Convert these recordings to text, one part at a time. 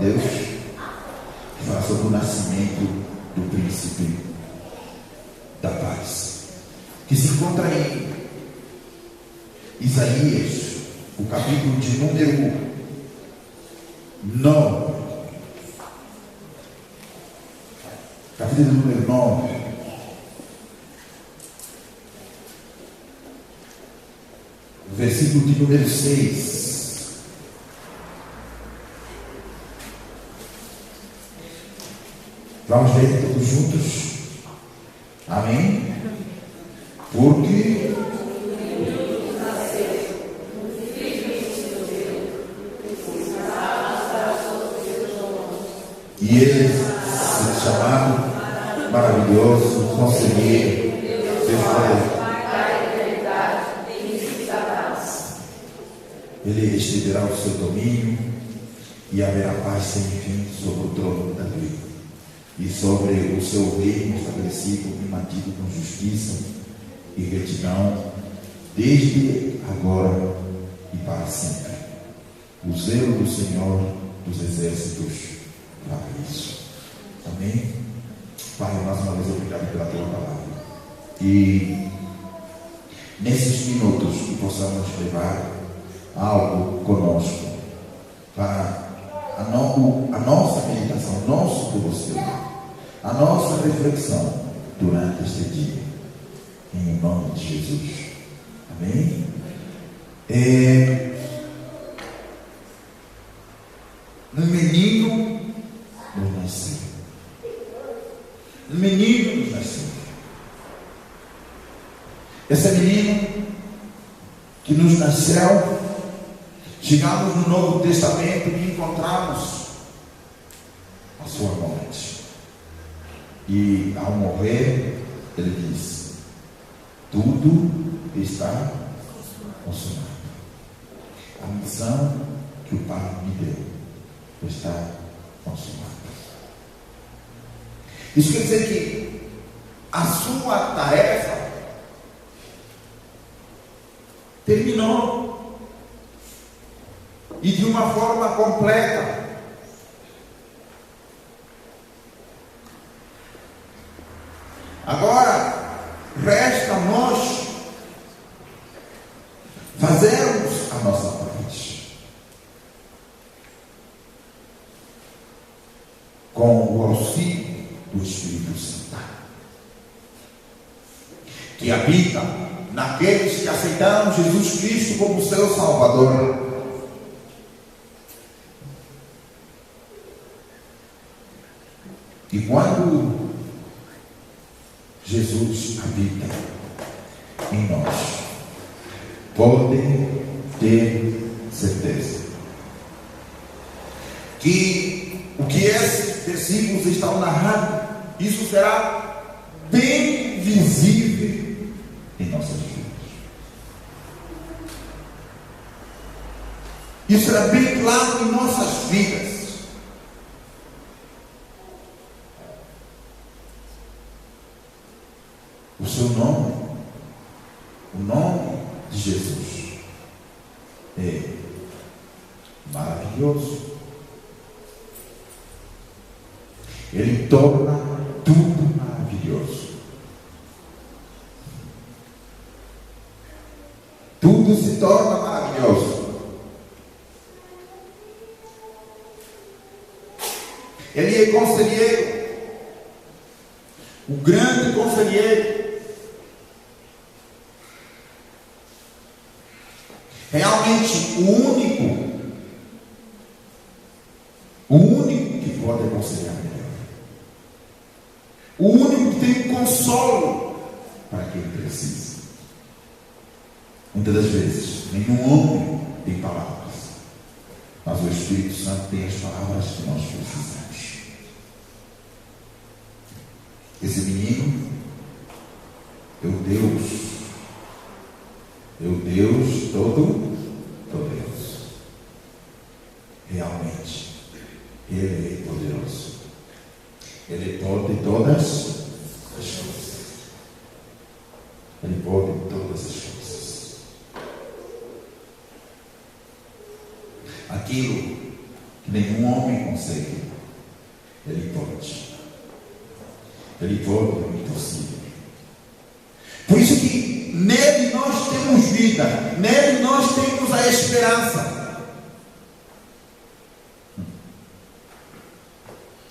Deus, que fala sobre o nascimento do príncipe da paz, que se encontra em Isaías, o capítulo de número 9. Capítulo número 9. Versículo de número 6. Vamos ler todos juntos. Amém? Porque e ele se chamado maravilhoso, conselheiro, Deus Pai. Ele estenderá o seu domínio e haverá paz sem fim sobre o trono da Davi e sobre o seu reino estabelecido e mantido com justiça e retidão desde agora e para sempre. O zelo do Senhor dos exércitos para isso. Amém? Pai, mais uma vez obrigado pela tua palavra. E nesses minutos que possamos levar algo conosco para a nossa meditação, o nosso devocional, a nossa reflexão durante este dia, em nome de Jesus. Amém? Um menino nos nasceu. Um menino nos nasceu. Esse menino que nos nasceu, chegamos no Novo Testamento e encontramos a sua morte. E ao morrer, ele diz: tudo está consumado. A missão que o Pai me deu está consumada. Isso quer dizer que a sua tarefa terminou, e de uma forma completa. Agora resta nós fazermos a nossa parte com o auxílio do Espírito Santo, que habita naqueles que aceitaram Jesus Cristo como seu Salvador. E quando Jesus habita em nós, podem ter certeza que o que esses versículos estão narrando, isso será bem visível em nossas vidas. Isso será bem claro em nossas vidas. O seu nome, o nome de Jesus, é maravilhoso. Ele torna tudo maravilhoso. Tudo se torna maravilhoso. Ele é conselheiro, o grande conselheiro. Realmente o único que pode aconselhar melhor, o único que tem consolo para quem precisa. Muitas das vezes nenhum homem tem palavras, mas o Espírito Santo tem as palavras que nós precisamos. Esse menino é o Deus todo poderoso. Realmente Ele é poderoso. Ele pode todas as coisas. Ele pode todas as coisas. Aquilo que Nenhum homem consegue. Ele pode. Ele pode, é impossível. Por isso que nele nós temos vida, nele nós temos a esperança.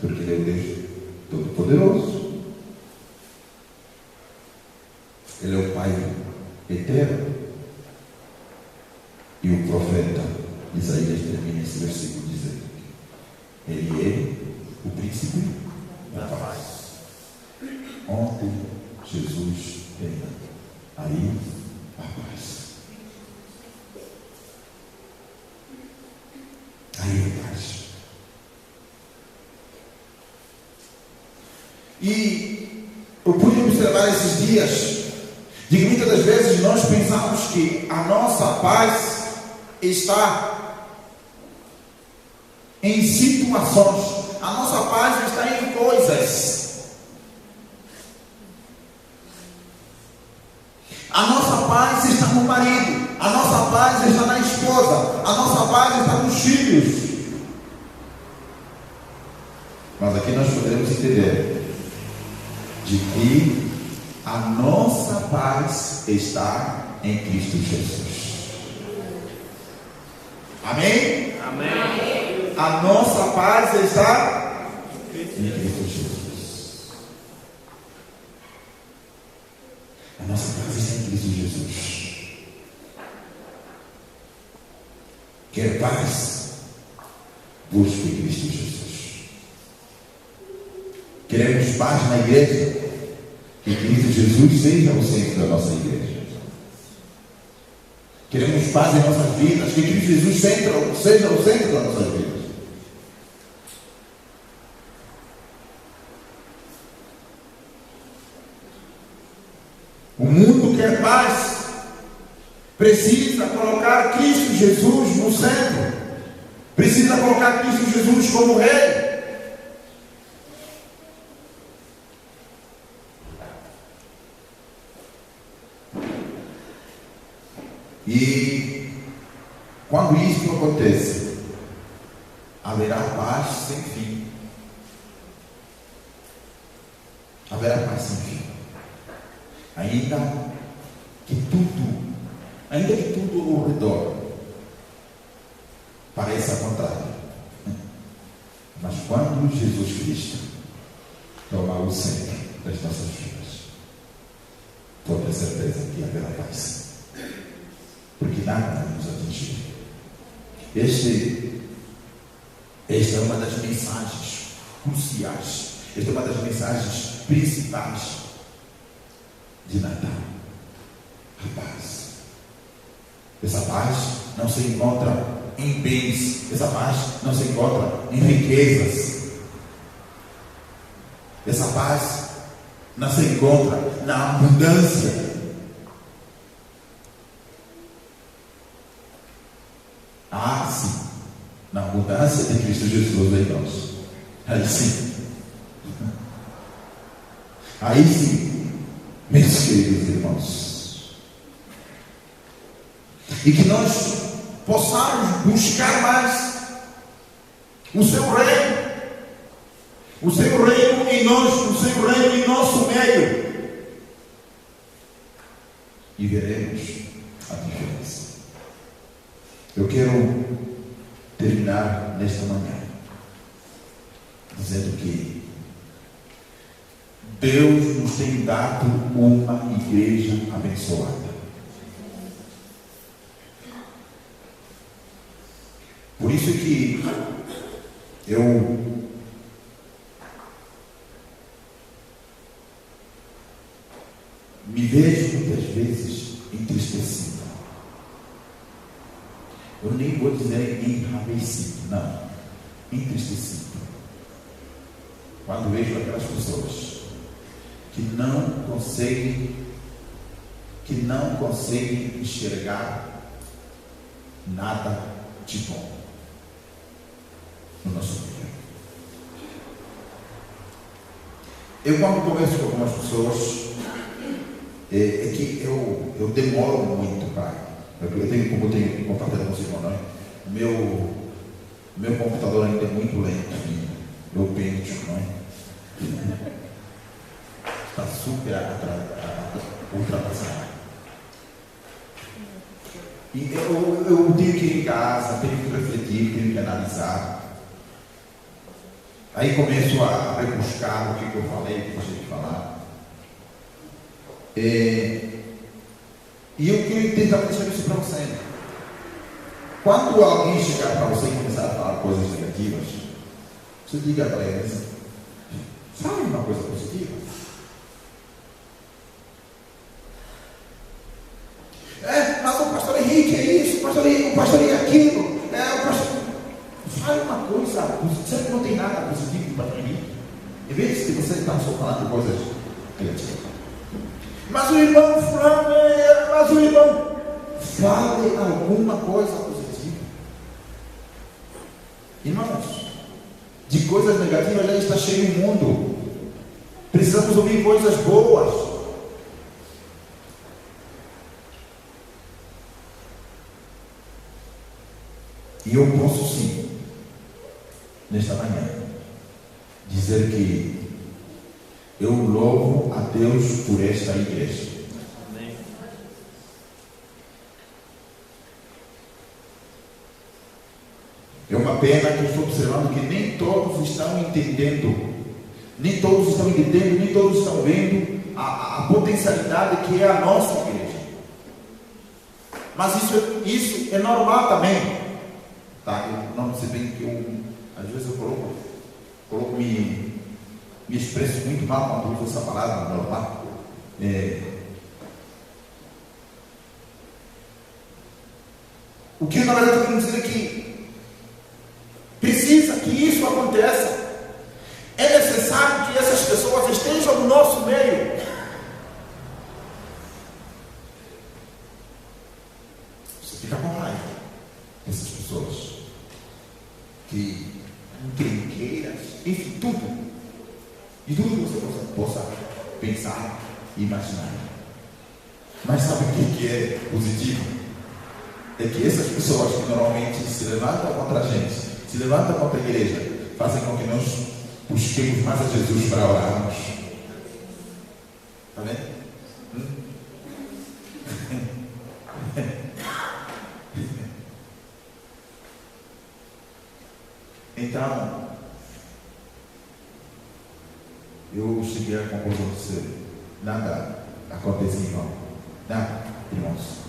Porque ele é o Deus Todo-Poderoso. Ele é o Pai eterno. E o profeta Isaías termina esse versículo dizendo: Ele é o príncipe da paz. Onde Jesus reina, aí a paz. Aí a paz. E eu pude observar esses dias de que muitas das vezes nós pensamos que a nossa paz está em situações, a nossa paz está em coisas. A nossa paz está no marido, a nossa paz está na esposa, a nossa paz está nos filhos. Mas aqui nós podemos entender de que a nossa paz está em Cristo Jesus. Amém? Amém. A nossa paz está em Cristo Jesus. A nossa paz está em Cristo Jesus. Quer paz? Busque em Cristo Jesus. Queremos paz na igreja? Que Cristo Jesus seja o centro da nossa igreja. Queremos paz em nossas vidas? Que Cristo Jesus seja o centro das nossas vidas. O mundo quer paz, precisa colocar Cristo Jesus no centro, precisa colocar Cristo Jesus como Rei. E quando isso acontece, haverá paz sem fim. Haverá paz sem fim. Ainda que tudo ao redor pareça contrário. Mas quando Jesus Cristo tomar o centro das nossas vidas, pode ter certeza que haverá paz. Porque nada vai nos atingir. Esta é uma das mensagens cruciais. Esta é uma das mensagens principais de Natal. A paz. Essa paz não se encontra em bens. Essa paz não se encontra em riquezas. Essa paz não se encontra na abundância. Ah, sim, na abundância de Cristo Jesus em nós. Aí sim. Aí sim, meus queridos irmãos. E que nós possamos buscar mais o seu reino. O seu reino em nós, o seu reino em nosso meio. E veremos a diferença. Eu quero terminar nesta manhã dizendo que Deus nos tem dado uma igreja abençoada. Por isso que eu me vejo muitas vezes entristecido. Eu nem vou dizer enraivecido, não, entristecido. Quando vejo aquelas pessoas que não conseguem enxergar nada de bom no nosso meio. Eu, quando converso com algumas pessoas, é que eu demoro muito para. Eu tenho, como eu tenho compartilhado com os irmãos, Meu computador ainda é muito lento, meu Pentium, não é? Está super ultrapassado. E eu tenho que ir em casa, tenho que refletir, tenho que analisar. Aí começo a rebuscar o que eu falei, o que eu tinha que falar. E eu quero tentar deixar isso para você. Quando alguém chegar para você e começar a falar coisas negativas, você diga para eles: fale uma coisa positiva. Mas o pastor Henrique é isso, o pastor Henrique é aquilo. Fale uma coisa positiva. Sempre não tem nada positivo do pastor Henrique. Em vez de você estar só falando coisas negativas. Mas o irmão fulano, mas o irmão. Fale alguma coisa positiva. Irmãos, de coisas negativas já está cheio o mundo. Precisamos ouvir coisas boas. E eu posso sim, nesta manhã, dizer que eu louvo a Deus por esta igreja. Amém. É uma pena que eu estou observando que nem todos estão entendendo, nem todos estão vendo a potencialidade que é a nossa igreja. Mas isso é normal também. Tá? Eu não sei bem que às vezes eu me expresso muito mal quando uso essa palavra normal. O que na verdade eu quero dizer é que precisa que isso aconteça. É necessário que essas pessoas estejam no nosso meio. Você fica com raiva dessas pessoas que encrenqueiras, enfim, tudo. E tudo que você possa pensar e imaginar. Mas sabe o que é positivo? É que essas pessoas que normalmente se levantam contra a gente, se levantam contra a igreja, fazem com que nós busquemos mais a Jesus para orarmos. Está vendo? Então, eu cheguei à conclusão de ser nada acontece em vão. Nada, irmãos.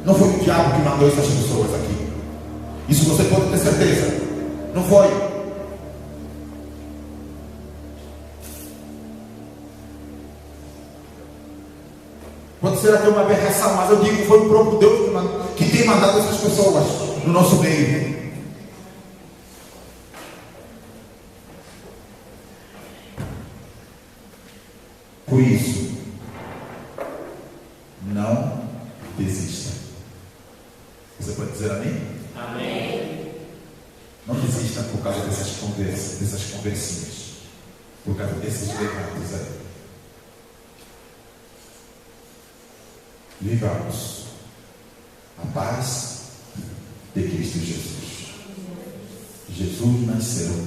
Não foi o diabo que mandou essas pessoas aqui. Isso você pode ter certeza. Não foi. Pode ser até uma aberração, mas eu digo que foi o próprio Deus que tem mandado essas pessoas no nosso meio. Por isso, não desista. Você pode dizer amém? Amém. Não desista por causa dessas conversas, dessas conversinhas, por causa desses debates aí. Vivamos a paz de Cristo Jesus. Jesus nasceu,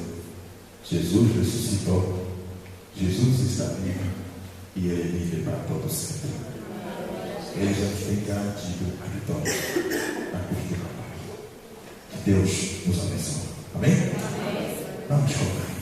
Jesus ressuscitou, Jesus está vivo e Ele vive para todo sempre. Ele já nos tem garantido a vitória na cruz do Calvário. Que Deus nos abençoe. Amém? Vamos colocar.